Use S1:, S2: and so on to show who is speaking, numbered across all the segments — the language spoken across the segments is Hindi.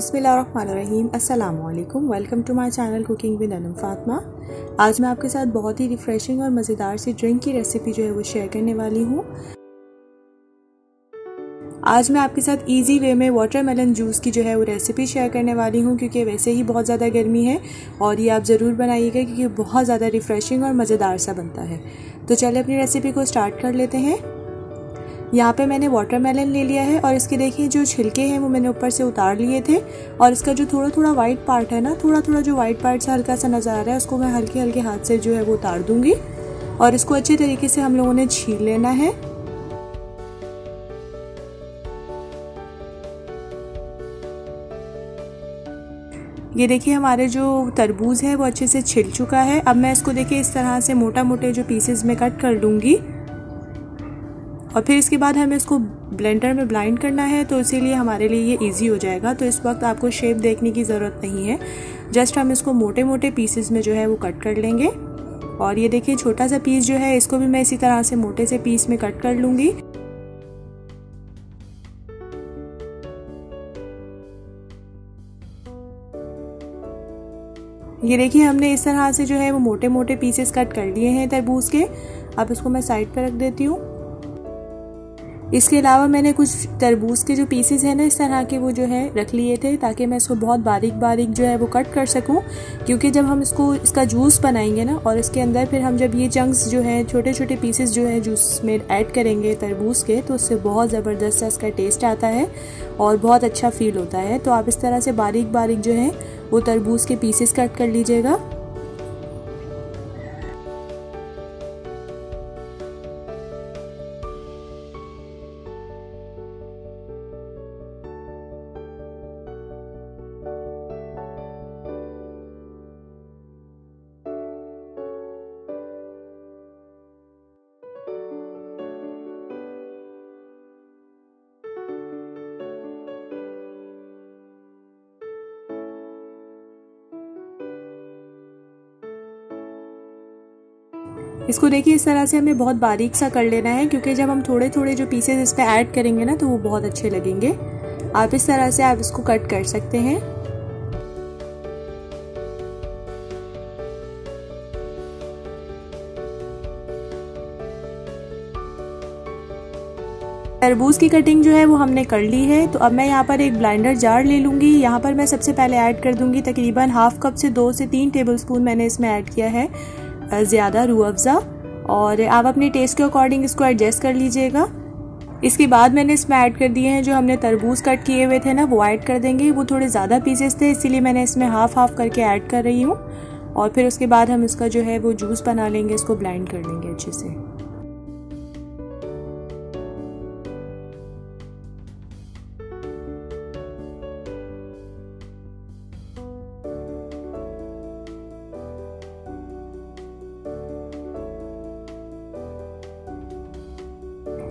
S1: बिस्मिल्लाहिर्रहमानिर्रहीम अस्सलामुअलैकुम। Welcome to my channel cooking with Anam Fatima. आज मैं आपके साथ बहुत ही रिफ्रेशिंग और मज़ेदार सी ड्रिंक की रेसिपी जो है वो शेयर करने वाली हूँ। आज मैं आपके साथ इजी वे में वाटरमेलन जूस की जो है वो रेसिपी शेयर करने वाली हूँ, क्योंकि वैसे ही बहुत ज़्यादा गर्मी है और ये आप ज़रूर बनाइएगा क्योंकि बहुत ज़्यादा रिफ्रेशिंग और मज़ेदार सा बनता है। तो चलिए अपनी रेसिपी को स्टार्ट कर लेते हैं। यहाँ पे मैंने वाटरमेलन ले लिया है और इसके देखिए जो छिलके हैं वो मैंने ऊपर से उतार लिए थे और इसका जो थोड़ा थोड़ा वाइट पार्ट है ना, थोड़ा थोड़ा जो वाइट पार्ट से हल्का सा नज़र आ रहा है, उसको मैं हल्के हल्के हाथ से जो है वो उतार दूंगी और इसको अच्छे तरीके से हम लोगों ने छील लेना है। ये देखिए हमारे जो तरबूज है वो अच्छे से छिल चुका है। अब मैं इसको देखिए इस तरह से मोटा मोटे जो पीसेस में कट कर लूँगी और फिर इसके बाद हमें इसको ब्लेंडर में ब्लाइंड करना है, तो इसीलिए हमारे लिए ये इजी हो जाएगा। तो इस वक्त आपको शेप देखने की ज़रूरत नहीं है, जस्ट हम इसको मोटे मोटे पीसेस में जो है वो कट कर लेंगे। और ये देखिए छोटा सा पीस जो है इसको भी मैं इसी तरह से मोटे से पीस में कट कर लूँगी। ये देखिए हमने इस तरह से जो है वो मोटे मोटे पीसेस कट कर लिए हैं तरबूज के। अब इसको मैं साइड पर रख देती हूँ। इसके अलावा मैंने कुछ तरबूज के जो पीसेस हैं ना इस तरह के वो जो है रख लिए थे, ताकि मैं इसको बहुत बारीक बारीक जो है वो कट कर सकूं, क्योंकि जब हम इसका जूस बनाएंगे ना और इसके अंदर फिर हम जब ये चंक्स जो है छोटे छोटे पीसेस जो है जूस में ऐड करेंगे तरबूज के, तो उससे बहुत ज़बरदस्त सा इसका टेस्ट आता है और बहुत अच्छा फील होता है। तो आप इस तरह से बारीक बारीक जो है वो तरबूज के पीसेस कट कर लीजिएगा। इसको देखिए इस तरह से हमें बहुत बारीक सा कर लेना है, क्योंकि जब हम थोड़े थोड़े जो पीसेस इस पे ऐड करेंगे ना तो वो बहुत अच्छे लगेंगे। आप इस तरह से आप इसको कट कर सकते हैं। तरबूज की कटिंग जो है वो हमने कर ली है। तो अब मैं यहाँ पर एक ब्लेंडर जार ले लूँगी। यहाँ पर मैं सबसे पहले ऐड कर दूँगी तकरीबन हाफ कप से 2 से 3 टेबलस्पून मैंने इसमें ऐड किया है ज़्यादा रूह अफ़ज़ा, और आप अपने टेस्ट के अकॉर्डिंग इसको एडजस्ट कर लीजिएगा। इसके बाद मैंने इसमें ऐड कर दिए हैं जो हमने तरबूज कट किए हुए थे ना, वो ऐड कर देंगे। वो थोड़े ज़्यादा पीसेस थे इसीलिए मैंने इसमें हाफ हाफ करके ऐड कर रही हूँ। और फिर उसके बाद हम इसका जो है वो जूस बना लेंगे, इसको ब्लेंड कर लेंगे अच्छे से।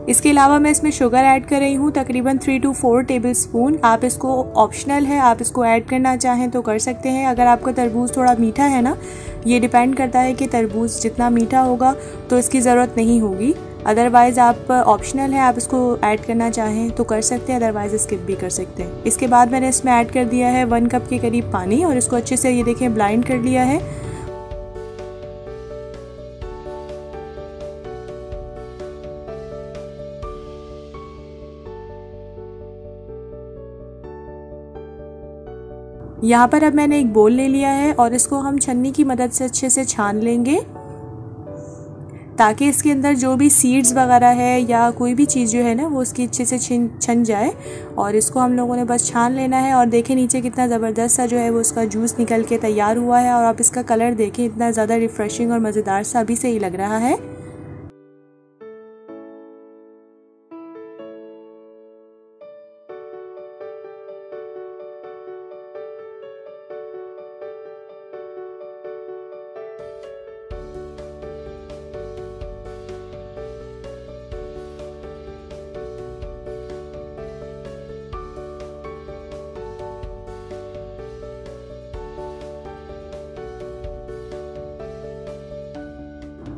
S1: इसके अलावा मैं इसमें शुगर ऐड कर रही हूँ तकरीबन 3 to 4 टेबलस्पून। आप इसको ऑप्शनल है, आप इसको ऐड करना चाहें तो कर सकते हैं। अगर आपका तरबूज थोड़ा मीठा है ना, ये डिपेंड करता है कि तरबूज जितना मीठा होगा तो इसकी ज़रूरत नहीं होगी। अदरवाइज़ आप ऑप्शनल है, आप इसको ऐड करना चाहें तो कर सकते हैं, अदरवाइज़ स्किप भी कर सकते हैं। इसके बाद मैंने इसमें ऐड कर दिया है 1 कप के करीब पानी और इसको अच्छे से ये देखें ब्लाइंड कर लिया है। यहाँ पर अब मैंने एक बोल ले लिया है और इसको हम छन्नी की मदद से अच्छे से छान लेंगे, ताकि इसके अंदर जो भी सीड्स वगैरह है या कोई भी चीज़ जो है ना वो उसकी अच्छे से छन जाए। और इसको हम लोगों ने बस छान लेना है। और देखें नीचे कितना ज़बरदस्त सा जो है वो उसका जूस निकल के तैयार हुआ है। और आप इसका कलर देखें, इतना ज़्यादा रिफ़्रेशिंग और मज़ेदार सा अभी से ही लग रहा है।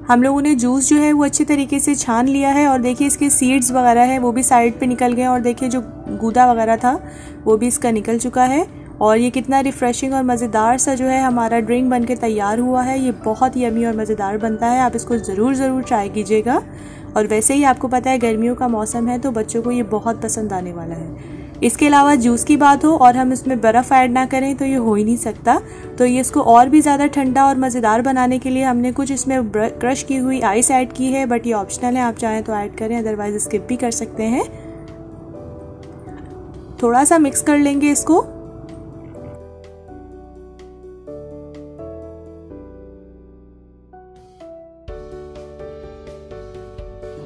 S1: हम लोगों ने जूस जो है वो अच्छे तरीके से छान लिया है और देखिए इसके सीड्स वगैरह है वो भी साइड पे निकल गए और देखिए जो गूदा वगैरह था वो भी इसका निकल चुका है। और ये कितना रिफ़्रेशिंग और मज़ेदार सा जो है हमारा ड्रिंक बनके तैयार हुआ है। ये बहुत यमी और मज़ेदार बनता है, आप इसको ज़रूर ट्राई कीजिएगा। और वैसे ही आपको पता है गर्मियों का मौसम है तो बच्चों को ये बहुत पसंद आने वाला है। इसके अलावा जूस की बात हो और हम इसमें बर्फ़ ऐड ना करें तो ये हो ही नहीं सकता। तो ये इसको और भी ज़्यादा ठंडा और मज़ेदार बनाने के लिए हमने कुछ इसमें क्रश की हुई आइस ऐड की है, बट ये ऑप्शनल है, आप चाहें तो ऐड करें, अदरवाइज स्किप भी कर सकते हैं। थोड़ा सा मिक्स कर लेंगे इसको।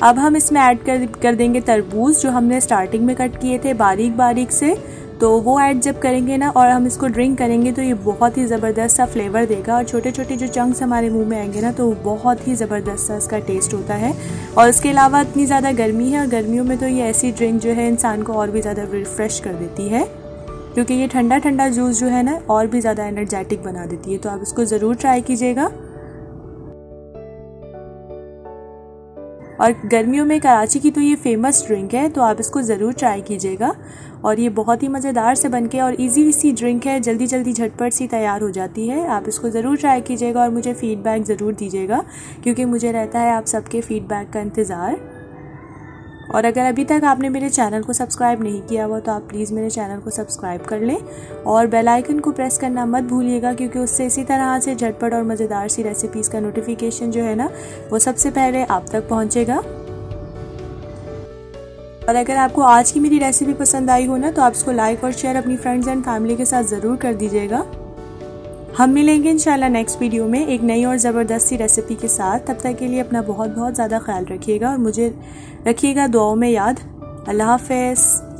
S1: अब हम इसमें ऐड कर देंगे तरबूज जो हमने स्टार्टिंग में कट किए थे बारीक बारीक से। तो वो ऐड जब करेंगे ना और हम इसको ड्रिंक करेंगे तो ये बहुत ही ज़बरदस्त सा फ्लेवर देगा और छोटे छोटे जो चंक्स हमारे मुंह में आएंगे ना तो बहुत ही ज़बरदस्त सा इसका टेस्ट होता है। और इसके अलावा इतनी ज़्यादा गर्मी है और गर्मियों में तो ये ऐसी ड्रिंक जो है इंसान को और भी ज़्यादा रिफ़्रेश कर देती है, क्योंकि ये ठंडा ठंडा जूस जो है ना और भी ज़्यादा एनर्जेटिक बना देती है। तो आप इसको ज़रूर ट्राई कीजिएगा। और गर्मियों में कराची की तो ये फेमस ड्रिंक है, तो आप इसको ज़रूर ट्राई कीजिएगा। और ये बहुत ही मज़ेदार से बनके और इजी सी ड्रिंक है, जल्दी जल्दी झटपट सी तैयार हो जाती है। आप इसको ज़रूर ट्राई कीजिएगा और मुझे फ़ीडबैक ज़रूर दीजिएगा, क्योंकि मुझे रहता है आप सबके फ़ीडबैक का इंतज़ार। और अगर अभी तक आपने मेरे चैनल को सब्सक्राइब नहीं किया हुआ तो आप प्लीज़ मेरे चैनल को सब्सक्राइब कर लें और बेल आइकन को प्रेस करना मत भूलिएगा, क्योंकि उससे इसी तरह से झटपट और मज़ेदार सी रेसिपीज़ का नोटिफिकेशन जो है ना वो सबसे पहले आप तक पहुंचेगा। और अगर आपको आज की मेरी रेसिपी पसंद आई हो ना तो आप इसको लाइक और शेयर अपनी फ्रेंड्स एंड फैमिली के साथ ज़रूर कर दीजिएगा। हम मिलेंगे इंशाल्लाह नेक्स्ट वीडियो में एक नई और ज़बरदस्त सी रेसिपी के साथ। तब तक के लिए अपना बहुत ज़्यादा ख्याल रखिएगा और मुझे रखिएगा दुआओं में याद। अल्लाह हाफ़िज़।